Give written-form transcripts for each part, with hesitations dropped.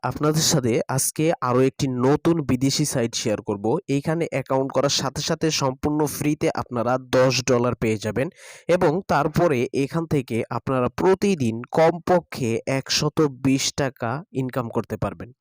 আপনাদের সাথে আজকে আরো একটি নতুন বিদেশি সাইট শেয়ার করব। এইখানে অ্যাকাউন্ট করার সাথে সাথে সম্পূর্ণ ফ্রিতে আপনারা $10 পেয়ে যাবেন এবং তারপরে এখান থেকে আপনারা প্রতিদিন কমপক্ষে টাকা ইনকাম করতে পারবেন।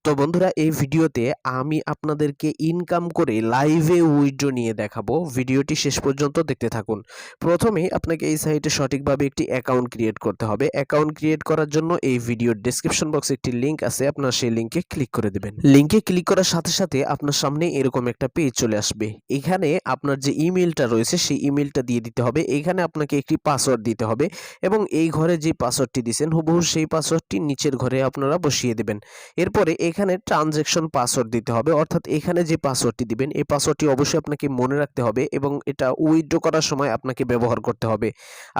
তো বন্ধুরা, এই ভিডিওতে আমি আপনাদেরকে ইনকাম করে লাইভে উইথড্র নিয়ে দেখাবো। ভিডিওটি শেষ পর্যন্ত দেখতে থাকুন। প্রথমেই আপনাকে এই সাইটে সঠিকভাবে একটি অ্যাকাউন্ট ক্রিয়েট করতে হবে। অ্যাকাউন্ট ক্রিয়েট করার জন্য এই ভিডিওর ডেসক্রিপশন বক্সে একটি লিঙ্ক আছে, আপনারা সেই লিঙ্কে ক্লিক করে দেবেন। লিঙ্কে ক্লিক করার সাথে সাথে আপনার সামনে এরকম একটা পেজ চলে আসবে। এখানে আপনার যে ইমেলটা রয়েছে সেই ইমেলটা দিয়ে দিতে হবে। এখানে আপনাকে একটি পাসওয়ার্ড দিতে হবে এবং এই ঘরে যে পাসওয়ার্ডটি দিয়েছেন হুবহু সেই পাসওয়ার্ডটি নিচের ঘরে আপনারা বসিয়ে দেবেন। এরপরে এখানে ট্রানজ্যাকশন পাসওয়ার্ড দিতে হবে, অর্থাৎ এখানে যে পাসওয়ার্ডটি দিবেন এই পাসওয়ার্ডটি অবশ্যই আপনাকে মনে রাখতে হবে এবং এটা উইথড্র করার সময় আপনাকে ব্যবহার করতে হবে।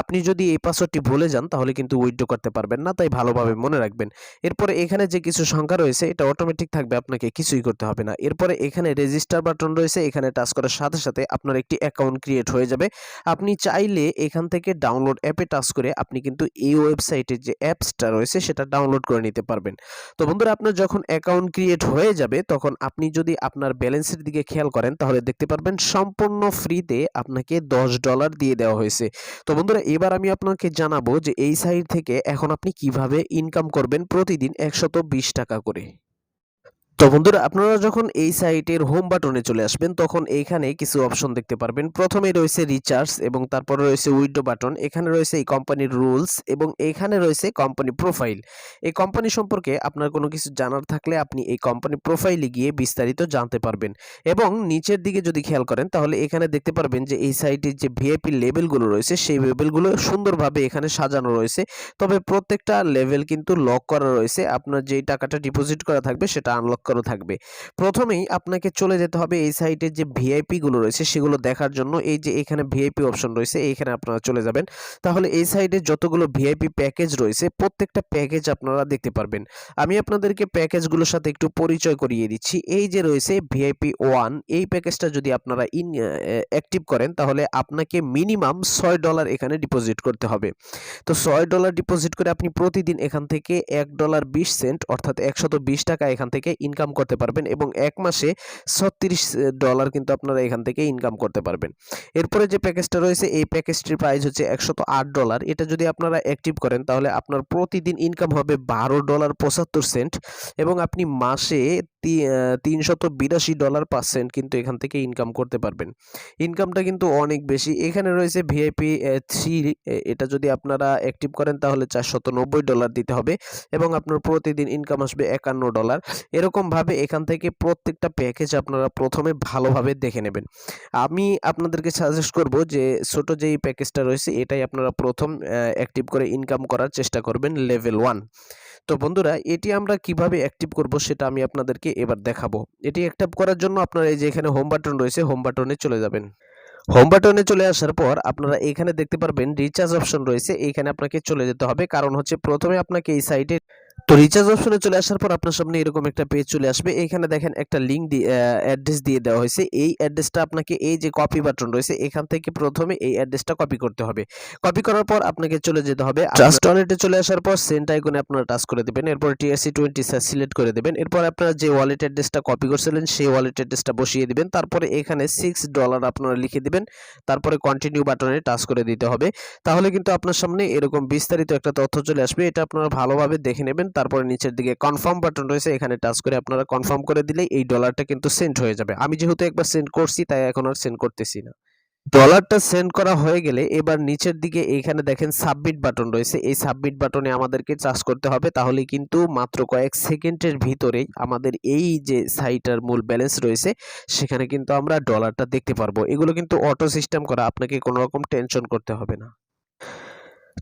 আপনি যদি এই পাসওয়ার্ডটি ভুলে যান তাহলে কিন্তু উইথড্র করতে পারবেন না, তাই ভালোভাবে মনে রাখবেন। এরপরে এখানে যে কিছু সংখ্যা রয়েছে এটা অটোমেটিক থাকবে, আপনাকে কিছুই করতে হবে না। এরপরে এখানে রেজিস্টার বাটন রয়েছে, এখানে টাচ করার সাথে সাথে আপনার একটি অ্যাকাউন্ট ক্রিয়েট হয়ে যাবে। আপনি চাইলে এখান থেকে ডাউনলোড অ্যাপে টাচ করে আপনি কিন্তু এই ওয়েবসাইটের যে অ্যাপসটা রয়েছে সেটা ডাউনলোড করে নিতে পারবেন। তো বন্ধুরা, আপনার যখন অ্যাকাউন্ট ক্রিয়েট হয়ে যাবে তখন আপনি যদি আপনার ব্যালেন্সের দিকে খেয়াল করেন তাহলে দেখতে পারবেন সম্পূর্ণ ফ্রিতে আপনাকে $10 দিয়ে দেওয়া হয়েছে। তো বন্ধুরা, এবার আমি আপনাকে জানাবো যে এই সাইট থেকে এখন আপনি কিভাবে ইনকাম করবেন প্রতিদিন টাকা করে। তো বন্ধুরা, আপনারা যখন এই সাইটের হোম বাটনে চলে আসবেন তখন এইখানে কিছু অপশন দেখতে পারবেন। প্রথমে রয়েছে রিচার্জ এবং তারপরে রয়েছে উইথড্র বাটন, এখানে রয়েছে এই কোম্পানির রুলস এবং এখানে রয়েছে কোম্পানি প্রোফাইল। এই কোম্পানি সম্পর্কে আপনার কোনো কিছু জানার থাকলে আপনি এই কোম্পানি প্রোফাইলে গিয়ে বিস্তারিত জানতে পারবেন। এবং নিচের দিকে যদি খেয়াল করেন তাহলে এখানে দেখতে পারবেন যে এই সাইটের যে ভিআইপি লেভেলগুলো রয়েছে সেই লেভেলগুলো সুন্দরভাবে এখানে সাজানো রয়েছে। তবে প্রত্যেকটা লেভেল কিন্তু লক করা রয়েছে, আপনার যেই টাকাটা ডিপোজিট করা থাকবে সেটা আনলক করা থাকবে। প্রথমেই আপনাকে চলে যেতে হবে এই সাইটের যে ভিআইপি গুলো রয়েছে সেগুলো দেখার জন্য। এই যে এখানে ভিআইপি অপশন রয়েছে এইখানে আপনারা চলে যাবেন, তাহলে এই সাইটে যতগুলো ভিআইপি প্যাকেজ রয়েছে প্রত্যেকটা প্যাকেজ আপনারা দেখতে পারবেন। আমি আপনাদেরকে প্যাকেজগুলোর সাথে একটু পরিচয় করিয়ে দিচ্ছি। এই যে রয়েছে ভিআইপি 1, এই প্যাকেজটা যদি আপনারা অ্যাক্টিভ করেন তাহলে আপনাকে মিনিমাম $6 এখানে ডিপোজিট করতে হবে। তো $6 ডিপোজিট করে আপনি প্রতিদিন এখান থেকে $1.20 অর্থাৎ 120 টাকা এখান থেকে ইনকাম করতে পারবেন এবং এক মাসে $36 কিন্তু আপনারা এখান থেকে ইনকাম করতে পারবেন। এরপরে যে প্যাকেজটা রয়েছে এই প্যাকেজটির প্রাইস হচ্ছে $108। এটা যদি আপনারা অ্যাক্টিভ করেন তাহলে আপনার প্রতিদিন ইনকাম হবে $12.75 এবং আপনি মাসে $382.05 কিন্তু এখান থেকে ইনকাম করতে পারবেন। ইনকামটা কিন্তু অনেক বেশি। এখানে রয়েছে ভিআইপি 3, এটা যদি আপনারা অ্যাক্টিভ করেন তাহলে $490 দিতে হবে এবং আপনার প্রতিদিন ইনকাম আসবে $51। এরকমভাবে এখান থেকে প্রত্যেকটা প্যাকেজ আপনারা প্রথমে ভালোভাবে দেখে নেবেন। আমি আপনাদেরকে সাজেস্ট করব যে ছোট যেই প্যাকেজটা রয়েছে এটাই আপনারা প্রথম অ্যাক্টিভ করে ইনকাম করার চেষ্টা করবেন, লেভেল 1। তো বন্ধুরা, এটি আমরা কিভাবে অ্যাক্টিভ করব সেটা আমি আপনাদেরকে এবার দেখাবো। এটি অ্যাক্টিভ করার জন্য আপনারা এই যে এখানে হোম বাটন রয়েছে হোম বাটনে চলে যাবেন। হোম বাটনে চলে আসার পর আপনারা এখানে দেখতে পারবেন রিচার্জ অপশন রয়েছে, এইখানে আপনাকে চলে যেতে হবে। কারণ হচ্ছে প্রথমে আপনাকে এই সাইটে তো রিচার্জ অপশনে চলে আসার পর আপনার সামনে এরকম একটা পেজ চলে আসবে। এখানে দেখেন একটা লিঙ্ক অ্যাড্রেস দিয়ে দেওয়া হয়েছে। এই অ্যাড্রেসটা আপনাকে এই যে কপি বাটন রয়েছে এখান থেকে প্রথমে এই অ্যাড্রেসটা কপি করতে হবে। কপি করার পর আপনাকে চলে যেতে হবে ট্রাস্ট ওয়ালেটে চলে আসার পর সেন্ড আইকনে আপনারা টাচ করে দেবেন। এরপর TRC20 সিলেক্ট করে দেবেন। এরপর আপনারা যে ওয়ালেট অ্যাড্রেসটা কপি করছিলেন সেই ওয়ালেট অ্যাড্রেসটা বসিয়ে দিবেন। তারপরে এখানে $6 আপনারা লিখে দিবেন। তারপরে কন্টিনিউ বাটনে টাচ করে দিতে হবে। তাহলে কিন্তু আপনার সামনে এরকম বিস্তারিত একটা তথ্য চলে আসবে। এটা আপনারা ভালোভাবে দেখে নেবেন। তারপরে নিচের দিকে কনফার্ম বাটন রয়েছে, এখানে টাচ করে আপনারা কনফার্ম করে দিলেই এই ডলারটা কিন্তু সেন্ড হয়ে যাবে। আমি যেহেতু একবার সেন্ড করছি তাই এখন আর সেন্ড করতেছি না। ডলারটা সেন্ড করা হয়ে গেলে এবার নিচের দিকে এইখানে দেখেন সাবমিট বাটন রয়েছে, এই সাবমিট বাটনে আমাদেরকে টাচ করতে হবে। তাহলে কিন্তু মাত্র কয়েক সেকেন্ডের ভিতরেই আমাদের এই যে সাইটের মূল ব্যালেন্স রয়েছে সেখানে কিন্তু আমরা ডলারটা দেখতে পারবো। এগুলো কিন্তু অটো সিস্টেম করা, আপনাকে কোনো রকম টেনশন করতে হবে না।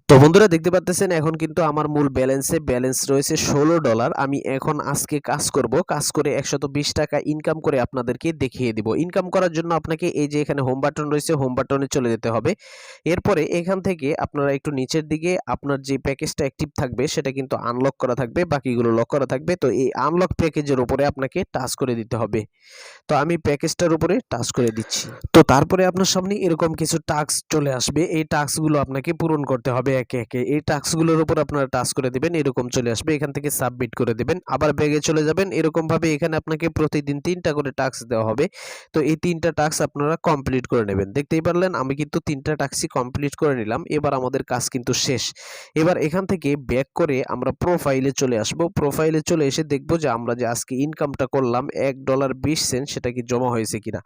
তো বন্ধুরা, দেখতে পাচ্ছেন এখন কিন্তু আমার মূল ব্যালেন্স রয়েছে $16। আমি এখন আজকে কাজ করব, কাজ করে 120 টাকা ইনকাম করে আপনাদেরকে দেখিয়ে দিব। ইনকাম করার জন্য আপনাকে এই যে এখানে হোম বাটন রয়েছে হোম বাটনে চলে যেতে হবে। এরপরে এখান থেকে আপনারা একটু নিচের দিকে আপনার যে প্যাকেজটা অ্যাক্টিভ থাকবে সেটা কিন্তু আনলক করা থাকবে, বাকিগুলো লক করা থাকবে। তো এই আনলক প্যাকেজের উপরে আপনাকে টাচ করে দিতে হবে। তো আমি প্যাকেজটার উপরে টাচ করে দিচ্ছি। তো তারপরে আপনার সামনে এরকম কিছু টাস্ক চলে আসবে, এই টাস্কগুলো আপনাকে পূরণ করতে হবে একে একে এই টাস্কগুলোর উপর আপনারা টাচ করে দিবেন, এরকম চলে আসবে। এখান থেকে সাবমিট করে দিবেন, আবার ব্যাগে চলে যাবেন। এরকমভাবে এখানে আপনাকে প্রতিদিন 3টা করে টাস্ক দেওয়া হবে। তো এই 3টা টাস্ক আপনারা কমপ্লিট করে নেবেন। দেখতেই পারলেন আমি কিন্তু 3টা টাস্কই কমপ্লিট করে নিলাম। এবার আমাদের কাজ কিন্তু শেষ। এবার এখান থেকে ব্যাক করে আমরা প্রোফাইলে চলে আসব। প্রোফাইলে চলে এসে দেখব যে আমরা যে আজকে ইনকামটা করলাম $1.20 সেটা কি জমা হয়েছে কিনা।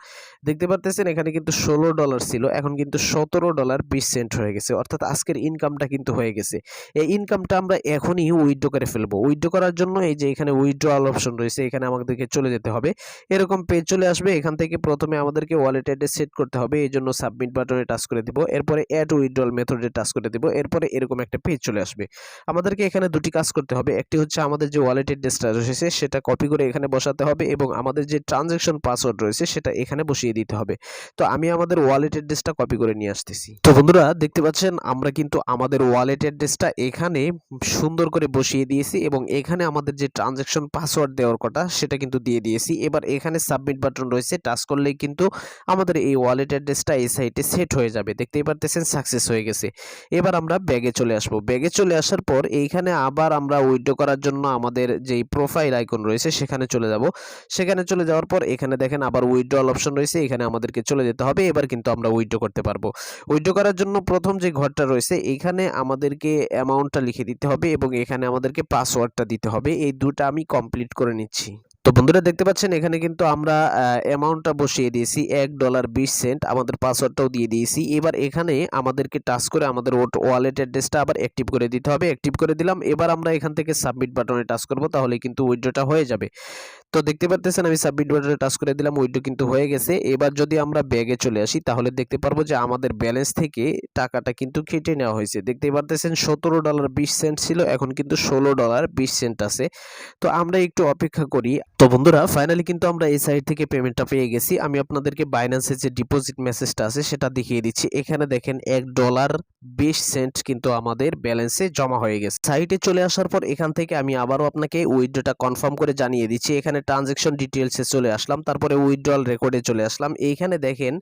দেখতে পারতেছেন এখানে কিন্তু $16 ছিল, এখন কিন্তু $17.20 হয়ে গেছে, অর্থাৎ আজকের ইনকামটা কিন্তু হয়ে গেছে। এই ইনকামটা আমরা এখনই উইথড্র করে ফেলবো। উইথড্র করার জন্য এই যে এখানে উইথড্রয়াল অপশন রয়েছে, এখানে আমাদেরকে চলে যেতে হবে। এরকম পেজ চলে আসবে। এখান থেকে প্রথমে আমাদেরকে ওয়ালেট অ্যাড্রেস সেট করতে হবে, এই জন্য সাবমিট বাটনে টাচ করে দিব। এরপরে অ্যাড উইথড্রয়াল মেথডে টাচ করে দিব। এরপরে এরকম একটা পেজ চলে আসবে। আমাদেরকে এখানে দুটি কাজ করতে হবে। একটি হচ্ছে আমাদের যে ওয়ালেট অ্যাড্রেসটা রয়েছে সেটা কপি করে এখানে বসাতে হবে এবং আমাদের যে ট্রানজ্যাকশন পাসওয়ার্ড রয়েছে সেটা এখানে বসিয়ে দিতে হবে। তো আমি আমাদের ওয়ালেট অ্যাড্রেসটা কপি করে নিয়ে আসতেছি। তো বন্ধুরা দেখতে পাচ্ছেন আমরা কিন্তু আমাদের ওয়ালেট অ্যাড্রেসটা এখানে সুন্দর করে বসিয়ে দিয়েছি এবং এখানে আমাদের যে ট্রানজ্যাকশন পাসওয়ার্ড দেওয়ার কথা সেটা কিন্তু দিয়ে দিয়েছি। এবার এখানে সাবমিট বাটন রয়েছে, টাচ করলেই কিন্তু আমাদের এই ওয়ালেট অ্যাড্রেসটা এই সাইটে সেট হয়ে যাবে। দেখতেই পারতেছেন সাকসেস হয়ে গেছে। এবার আমরা ব্যাগে চলে আসব। ব্যাগে চলে আসার পর এইখানে আবার আমরা উইথড্র করার জন্য আমাদের যেই প্রোফাইল আইকন রয়েছে সেখানে চলে যাব। সেখানে চলে যাওয়ার পর এখানে দেখেন আবার উইথড্রয়াল অপশন রয়েছে, এখানে আমাদেরকে চলে যেতে হবে। এবার কিন্তু আমরা উইথড্র করতে পারবো। উইথড্র করার জন্য প্রথম যে ঘরটা রয়েছে এখানে আমাদেরকে অ্যামাউন্টটা লিখে দিতে হবে এবং এখানে আমাদেরকে পাসওয়ার্ডটা দিতে হবে। এই দুটো আমি কমপ্লিট করে নিচ্ছি। তো বন্ধুরা দেখতে পাচ্ছেন এখানে কিন্তু আমরা অ্যামাউন্টটা বসিয়ে দিয়েছি $1.20, আমাদের পাসওয়ার্ডটাও দিয়ে দিয়েছি। এবার এখানে আমাদেরকে টাচ করে আমাদের ওয়ালেট অ্যাড্রেসটা আবার অ্যাক্টিভ করে দিতে হবে। অ্যাক্টিভ করে দিলাম। এবার আমরা এখান থেকে সাবমিট বাটনে টাচ করব, তাহলে কিন্তু উইথড্রটা হয়ে যাবে। তো দেখতে পাচ্ছেন আমি সাবমিট বাটনে টাচ করে দিলাম, উইথড্র কিন্তু হয়ে গেছে। এবার যদি আমরা ব্যাগে চলে আসি তাহলে দেখতে পারবো যে আমাদের ব্যালেন্স থেকে টাকাটা কিন্তু কেটে নেওয়া হয়েছে। দেখতে পাচ্ছেন $17.20 ছিল, এখন কিন্তু $16.20 আছে। তো আমরা একটু অপেক্ষা করি। তো বন্ধুরা ফাইনালি কিন্তু আমরা এই সাইট থেকে পেমেন্টটা পেয়ে গেছি। আমি আপনাদেরকে বাইন্যান্সের যে ডিপোজিট মেসেজটা আছে সেটা দেখিয়ে দিচ্ছি। এখানে দেখেন $1.20 কিন্তু আমাদের ব্যালেন্সে জমা হয়ে গেছে। সাইটে চলে আসার পর এখান থেকে আমি আবারও আপনাকে উইথড্রটা কনফার্ম করে জানিয়ে দিচ্ছি। এখানে ট্রানজ্যাকশন ডিটেইলসে চলে আসলাম, তারপরে উইথড্রয়াল রেকর্ডে চলে আসলাম। এইখানে দেখেন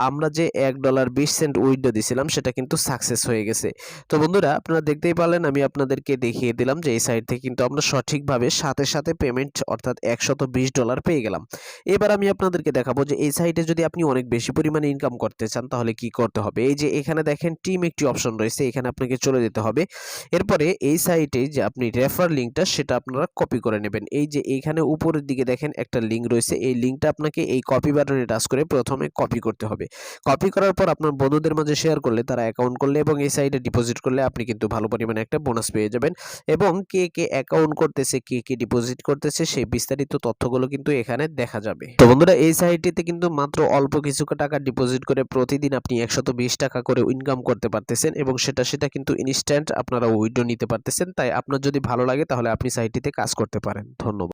আমরা যে $1.20 উইথড্র দিছিলাম সেটা কিন্তু সাকসেস হয়ে গেছে। তো বন্ধুরা আপনারা দেখতেই পারলেন, আমি আপনাদেরকে দেখিয়ে দিলাম যে এই সাইট থেকে কিন্তু আমরা সঠিকভাবে সাথে সাথে পেমেন্ট অর্থাৎ $120 পেয়ে গেলাম। এবার আমি আপনাদেরকে দেখাবো যে এই সাইটে যদি আপনি অনেক বেশি পরিমাণে ইনকাম করতে চান তাহলে কি করতে হবে। এই যে এখানে দেখেন টিম একটি অপশন রয়েছে, এখানে আপনাকে চলে যেতে হবে। এরপরে এই সাইটে যে আপনি রেফার লিঙ্কটা সেটা আপনারা কপি করে নেবেন। এই যে এইখানে উপরের দিকে দেখেন একটা লিঙ্ক রয়েছে, এই লিঙ্কটা আপনাকে এই কপি বাটনে টাচ করে প্রথমে কপি করতে হবে। কপি করার পর আপনার বন্ধুদের মাঝে শেয়ার করলে, তারা অ্যাকাউন্ট করলে এবং এই সাইটে ডিপোজিট করলে আপনি কিন্তু ভালো পরিমাণে একটা বোনাস পেয়ে যাবেন। এবং কে কে অ্যাকাউন্ট করতেছে, কে কে ডিপোজিট করতেছে সেই বিস্তারিত তথ্যগুলো কিন্তু এখানে দেখা যাবে। তো বন্ধুরা এই সাইটটিতে কিন্তু মাত্র অল্প কিছু টাকা ডিপোজিট করে প্রতিদিন আপনি $120 করে ইনকাম করতে পারতেছেন এবং সেটা কিন্তু ইনস্ট্যান্ট আপনারা উইথড্র নিতে পারতেছেন। তাই আপনার যদি ভালো লাগে তাহলে আপনি সাইটটিতে কাজ করতে পারেন। ধন্যবাদ।